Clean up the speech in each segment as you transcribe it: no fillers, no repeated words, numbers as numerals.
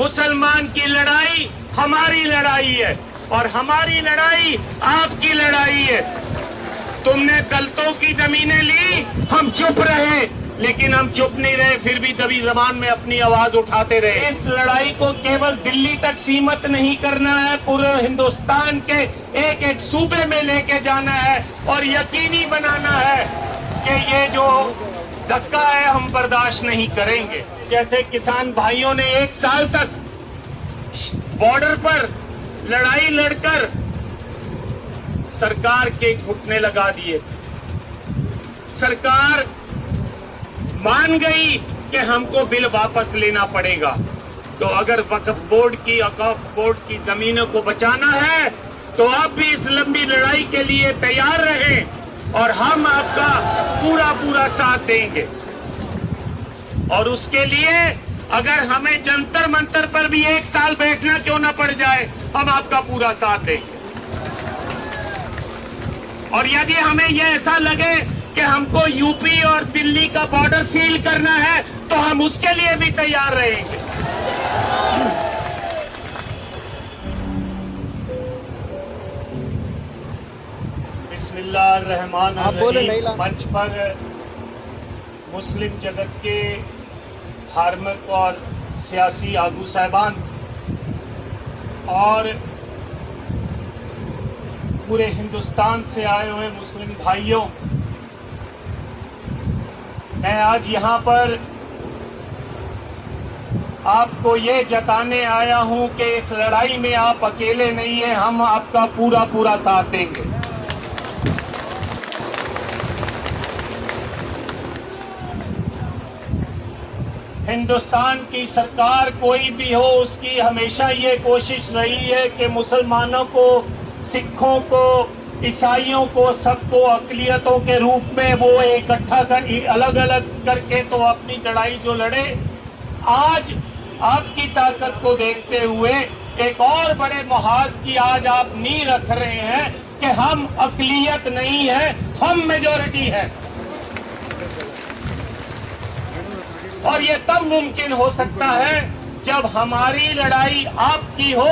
मुसलमान की लड़ाई हमारी लड़ाई है और हमारी लड़ाई आपकी लड़ाई है। तुमने दलितों की जमीनें ली, हम चुप रहे, लेकिन हम चुप नहीं रहे, फिर भी दबी जबान में अपनी आवाज उठाते रहे। इस लड़ाई को केवल दिल्ली तक सीमित नहीं करना है, पूरे हिंदुस्तान के एक एक सूबे में लेके जाना है और यकीनी बनाना है कि ये जो धक्का है हम बर्दाश्त नहीं करेंगे। जैसे किसान भाइयों ने 1 साल तक बॉर्डर पर लड़ाई लड़कर सरकार के घुटने लगा दिए, सरकार मान गई कि हमको बिल वापस लेना पड़ेगा। तो अगर वक्फ बोर्ड की जमीनों को बचाना है तो आप भी इस लंबी लड़ाई के लिए तैयार रहें और हम आपका पूरा साथ देंगे। और उसके लिए अगर हमें जंतर मंतर पर भी 1 साल बैठना क्यों ना पड़ जाए, हम आपका पूरा साथ देंगे। और यदि हमें यह ऐसा लगे कि हमको यूपी और दिल्ली का बॉर्डर सील करना है तो हम उसके लिए भी तैयार रहेंगे। बिस्मिल्लाहिर्रहमानिर्रहीम। मंच पर मुस्लिम जगत के धार्मिक और सियासी आगू साहिबान और पूरे हिंदुस्तान से आए हुए मुस्लिम भाइयों, मैं आज यहाँ पर आपको ये जताने आया हूँ कि इस लड़ाई में आप अकेले नहीं हैं, हम आपका पूरा साथ देंगे। हिंदुस्तान की सरकार कोई भी हो, उसकी हमेशा ये कोशिश रही है कि मुसलमानों को, सिखों को, ईसाइयों को, सबको अक़लियतों के रूप में वो इकट्ठा कर अलग अलग करके तो अपनी लड़ाई जो लड़े। आज आपकी ताकत को देखते हुए एक और बड़े मुहाज की आज आप नींव रख रहे हैं कि हम अक़लियत नहीं है, हम मेजॉरिटी है। और ये तब मुमकिन हो सकता है जब हमारी लड़ाई आपकी हो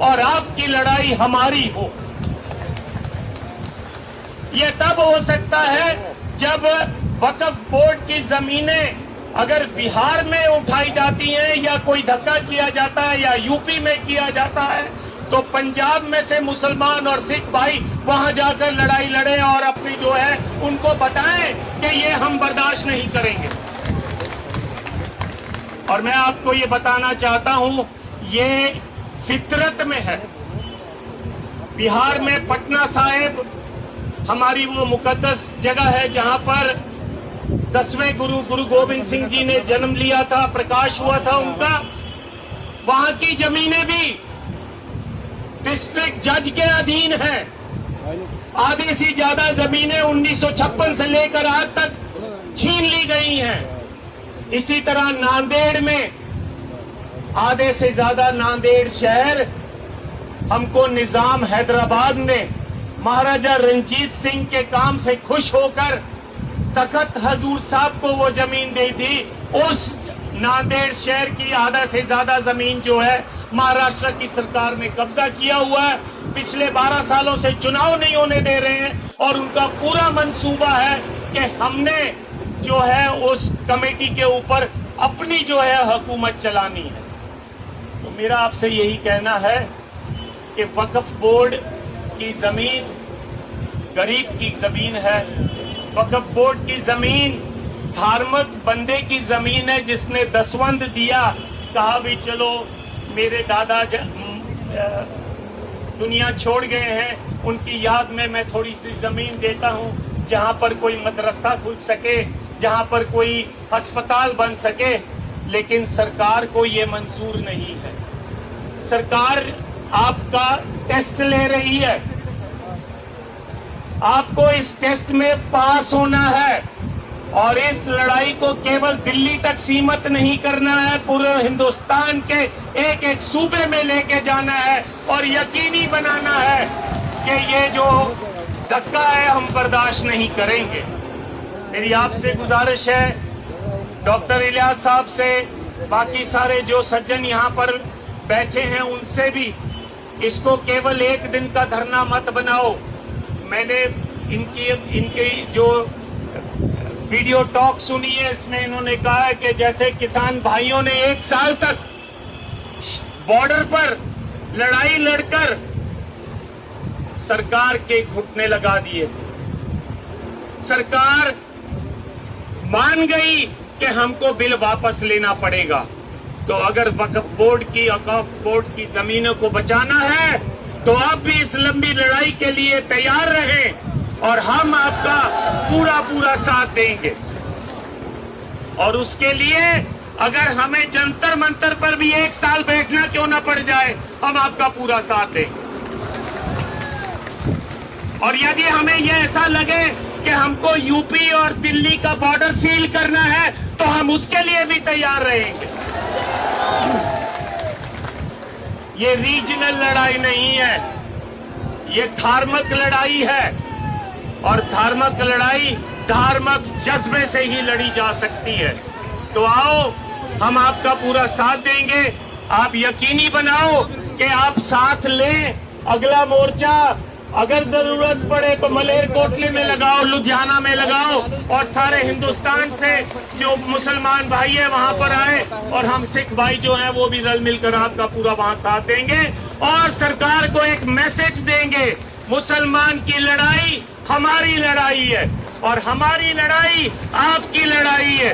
और आपकी लड़ाई हमारी हो। ये तब हो सकता है जब वक्फ बोर्ड की जमीनें अगर बिहार में उठाई जाती हैं या कोई धक्का किया जाता है या यूपी में किया जाता है तो पंजाब में से मुसलमान और सिख भाई वहां जाकर लड़ाई लड़े और अपनी जो है उनको बताएं कि ये हम बर्दाश्त नहीं करेंगे। और मैं आपको ये बताना चाहता हूं, ये फितरत में है। बिहार में पटना साहिब हमारी वो मुकद्दस जगह है जहां पर 10वें गुरु गोविंद सिंह जी ने जन्म लिया था, प्रकाश हुआ था उनका। वहां की जमीनें भी डिस्ट्रिक्ट जज के अधीन है। आधी से ज्यादा जमीनें 1956 से लेकर आज तक छीन ली गई हैं। इसी तरह नांदेड़ में आधे से ज्यादा नांदेड़ शहर हमको निजाम हैदराबाद ने महाराजा रंजीत सिंह के काम से खुश होकर तखत हजूर साहब को वो जमीन दी थी। उस नांदेड़ शहर की आधा से ज्यादा जमीन जो है महाराष्ट्र की सरकार ने कब्जा किया हुआ है। पिछले 12 सालों से चुनाव नहीं होने दे रहे हैं और उनका पूरा मंसूबा है कि हमने जो है उस कमेटी के ऊपर अपनी जो है हुकूमत चलानी है। तो मेरा आपसे यही कहना है कि वक्फ बोर्ड की जमीन गरीब की जमीन है। वक्फ बोर्ड की जमीन धार्मिक बंदे की जमीन है जिसने दसवंध दिया, कहा भी चलो मेरे दादा दुनिया छोड़ गए हैं, उनकी याद में मैं थोड़ी सी जमीन देता हूं जहां पर कोई मदरसा खुल सके, जहां पर कोई अस्पताल बन सके। लेकिन सरकार को ये मंजूर नहीं है। सरकार आपका टेस्ट ले रही है, आपको इस टेस्ट में पास होना है और इस लड़ाई को केवल दिल्ली तक सीमित नहीं करना है, पूरे हिंदुस्तान के एक एक सूबे में लेके जाना है और यकीनी बनाना है कि ये जो धक्का है हम बर्दाश्त नहीं करेंगे। मेरी आपसे गुजारिश है, डॉक्टर इलियास साहब से, बाकी सारे जो सज्जन यहाँ पर बैठे हैं उनसे भी इसको केवल एक दिन का धरना मत बनाओ। मैंने इनकी जो वीडियो टॉक सुनी है, इसमें इन्होंने कहा है कि जैसे किसान भाइयों ने 1 साल तक बॉर्डर पर लड़ाई लड़कर सरकार के घुटने लगा दिए। सरकार मान गई कि हमको बिल वापस लेना पड़ेगा। तो अगर वक्फ बोर्ड की जमीनों को बचाना है तो आप भी इस लंबी लड़ाई के लिए तैयार रहें और हम आपका पूरा साथ देंगे। और उसके लिए अगर हमें जंतर मंतर पर भी 1 साल बैठना क्यों ना पड़ जाए, हम आपका पूरा साथ देंगे। और यदि हमें यह ऐसा लगे कि हमको यूपी और दिल्ली का बॉर्डर सील करना है तो हम उसके लिए भी तैयार रहेंगे। ये रीजनल लड़ाई नहीं है, ये धार्मिक लड़ाई है। और धार्मिक लड़ाई धार्मिक जज्बे से ही लड़ी जा सकती है। तो आओ, हम आपका पूरा साथ देंगे। आप यकीनी बनाओ कि आप साथ लें। अगला मोर्चा अगर जरूरत पड़े तो मलेरकोटले में लगाओ, लुधियाना में लगाओ, और सारे हिंदुस्तान से जो मुसलमान भाई है वहां पर आए, और हम सिख भाई जो हैं वो भी रल मिलकर आपका पूरा वहां साथ देंगे। और सरकार को एक मैसेज देंगे, मुसलमान की लड़ाई हमारी लड़ाई है और हमारी लड़ाई आपकी लड़ाई है।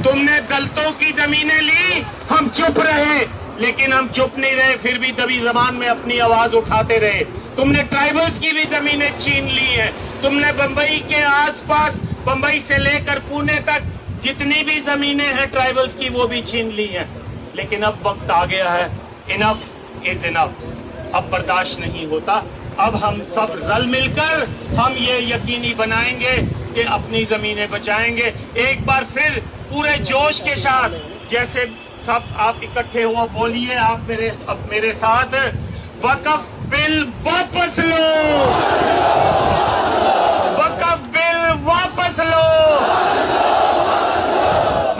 तुमने दलितों की जमीनें ली, हम चुप रहे, लेकिन हम चुप नहीं रहे, फिर भी दबी जबान में अपनी आवाज उठाते रहे। तुमने ट्राइबल्स की भी जमीनें छीन ली है। तुमने बंबई के आसपास, बंबई से लेकर पुणे तक जितनी भी जमीनें हैं ट्राइबल्स की, वो भी छीन ली हैं। लेकिन अब वक्त आ गया है, इनफ इज इनफ। अब बर्दाश्त नहीं होता। अब हम सब रल मिलकर हम ये यकीनी बनाएंगे कि अपनी जमीनें बचाएंगे। एक बार फिर पूरे जोश के साथ, जैसे सब आप इकट्ठे हो, बोलिए आप मेरे साथ, वक्फ बिल वापस लो, वक्फ बिल वापस लो,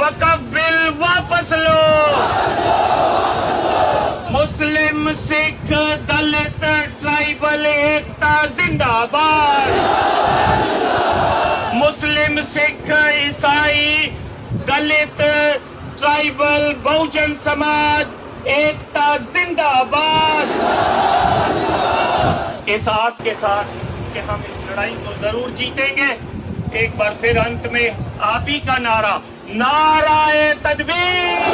वक्फ बिल वापस लो। मुस्लिम, सिख, दलित, ट्राइबल एकता जिंदाबाद। मुस्लिम, सिख, ईसाई, दलित, ट्राइबल, बहुजन समाज एकता जिंदाबाद। इस आस के साथ कि हम इस लड़ाई को जरूर जीतेंगे, एक बार फिर अंत में आप ही का नारा, नाराए तकबीर।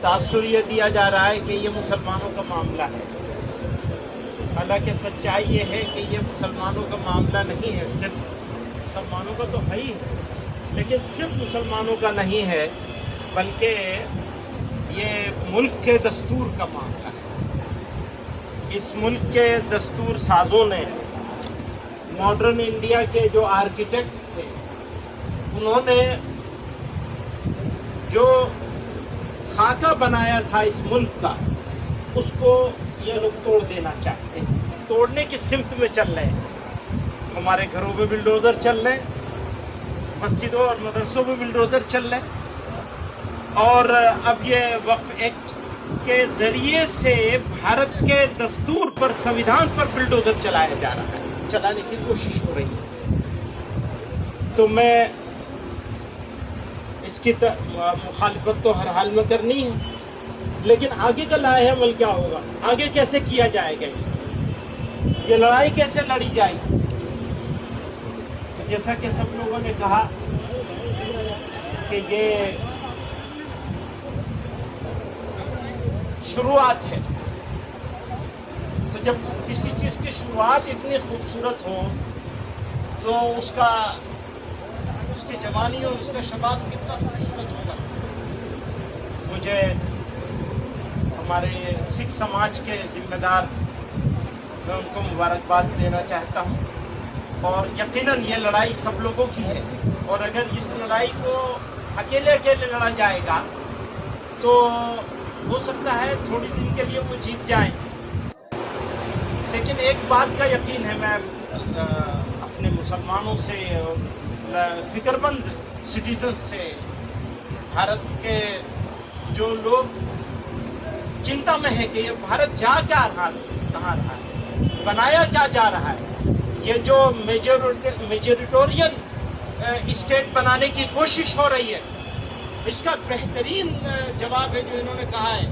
तासुर ये दिया जा रहा है कि ये मुसलमानों का मामला है। हालांकि सच्चाई ये है कि ये मुसलमानों का मामला नहीं है, सिर्फ मुसलमानों का तो है ही है, लेकिन सिर्फ मुसलमानों का नहीं है, बल्कि ये मुल्क के दस्तूर का मामला है। इस मुल्क के दस्तूर साजों ने, मॉडर्न इंडिया के जो आर्किटेक्ट थे, उन्होंने जो खाका बनाया था इस मुल्क का, उसको ये लोग तोड़ देना चाहते हैं। तोड़ने की सिमत में चल रहे हैं। हमारे घरों में बिल्डोजर चल रहे हैं, मस्जिदों और मदरसों में बिल्डोजर चल रहे हैं, और अब ये वक्फ एक्ट के जरिए से भारत के दस्तूर पर, संविधान पर बिल्डोजर चलाया जा रहा है, चलाने की कोशिश हो रही है। तो मैं इसकी मुखालिफत तो हर हाल में करनी है, लेकिन आगे का लाहेअमल क्या होगा, आगे कैसे किया जाएगा, ये लड़ाई कैसे लड़ी जाएगी। जैसा कि सब लोगों ने कहा कि ये शुरुआत है, तो जब किसी चीज की शुरुआत इतनी खूबसूरत हो तो उसकी जवानी और उसका शबाब कितना खूबसूरत होगा। मुझे हमारे सिख समाज के जिम्मेदार, मैं उनको मुबारकबाद देना चाहता हूँ, और यकीनन ये लड़ाई सब लोगों की है, और अगर इस लड़ाई को अकेले अकेले लड़ा जाएगा तो हो सकता है थोड़ी दिन के लिए वो जीत जाए। लेकिन एक बात का यकीन है, मैं अपने मुसलमानों से, फिक्रमंद सिटीजन से भारत के जो लोग चिंता में है कि ये भारत जा क्या रहा, कहाँ रहा है, बनाया क्या जा रहा है। ये जो मेजोरिटोरियन स्टेट बनाने की कोशिश हो रही है, इसका बेहतरीन जवाब है जो इन्होंने कहा है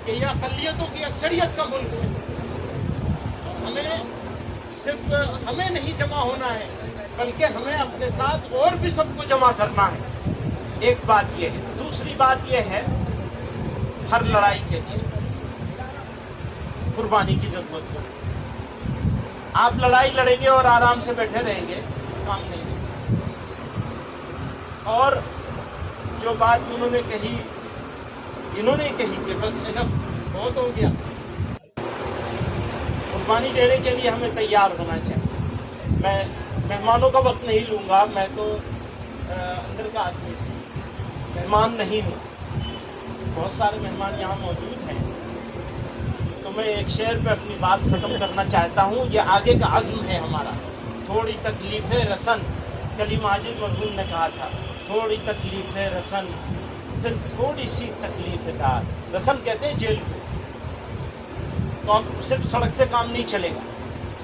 कि यह अक़लियतों की अक्सरियत का मुल्क है। हमें सिर्फ हमें नहीं जमा होना है, बल्कि हमें अपने साथ और भी सबको जमा करना है। एक बात यह है। दूसरी बात यह है, हर लड़ाई के लिए कुर्बानी की जरूरत है। आप लड़ाई लड़ेंगे और आराम से बैठे रहेंगे, काम नहीं होगा। और जो बात उन्होंने कही, इन्होंने कही कि बस इनफ, बहुत हो गया, कुर्बानी देने के लिए हमें तैयार होना चाहिए। मैं मेहमानों का वक्त नहीं लूँगा, मैं तो अंदर का आदमी मेहमान नहीं हूँ। बहुत सारे मेहमान यहाँ मौजूद हैं, तो मैं एक शेर पे अपनी बात ख़त्म करना चाहता हूँ। ये आगे का अज़्म है हमारा। थोड़ी तकलीफ़ें रसन, कलीम आजिज़ मरहूम ने कहा था, थोड़ी तकलीफ़ें रसन फिर थोड़ी सी तकलीफ़ें दार। रसन कहते हैं जेल को। तो अब सिर्फ सड़क से काम नहीं चलेगा।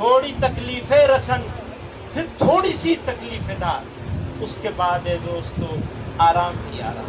थोड़ी तकलीफ़ें रसन फिर थोड़ी सी तकलीफ़ें दार, उसके बाद है दोस्तों आराम ही आराम।